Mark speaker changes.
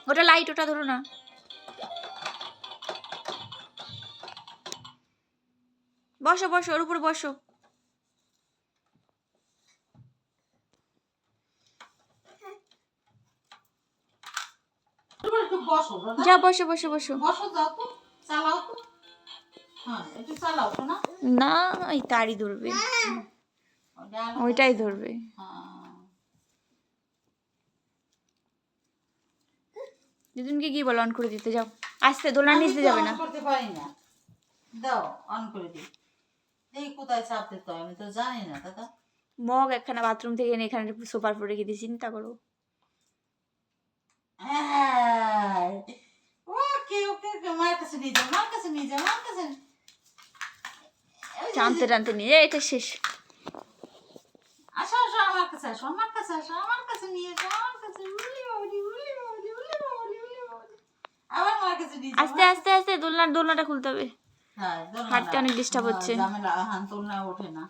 Speaker 1: ওটা লাইট, ওটা ধরো না। বসো বসো, ওর উপর বসো। যা বসে বসে বসো। না এই তারই ধরবে, ওইটাই ধরবে। দিদুনকে কি বলো অন করে দিতে, যাও আস্তে, দোলনা নিচে যাবে না।
Speaker 2: করতে পারি না, দাও অন করে দিই। এই কোথায় চাপ দিতে হয় আমি তো জানি না দাদা।
Speaker 1: মগ একখানা বাথরুম থেকে এনে এখানে সোফার পরে রেখে দিয়ে চিন্তা করো।
Speaker 2: ওকে ওকে ওকে, মায়ের কাছে নিয়ে যাও, মার কাছে নিয়ে যাও, মার কাছে।
Speaker 1: টানতে টানতে নিয়ে এটা শেষ।
Speaker 2: আসো আসো আমার কাছে, আসো আমার কাছে, আসো আমার কাছে নিয়ে যাও, আমার কাছে। উলি বাবলি উলি বাবলি উলি বাবলি উলি বাবলি, আবার মার কাছে নিয়ে যাও।
Speaker 1: আস্তে আস্তে আস্তে, দোলনাটা খুলতে হবে।
Speaker 2: হ্যাঁ,
Speaker 1: হাঁটতে অনেক ডিস্টার্ব হচ্ছে।
Speaker 2: ঝামেলা, হ্যাঁ দোলনা ওঠে না।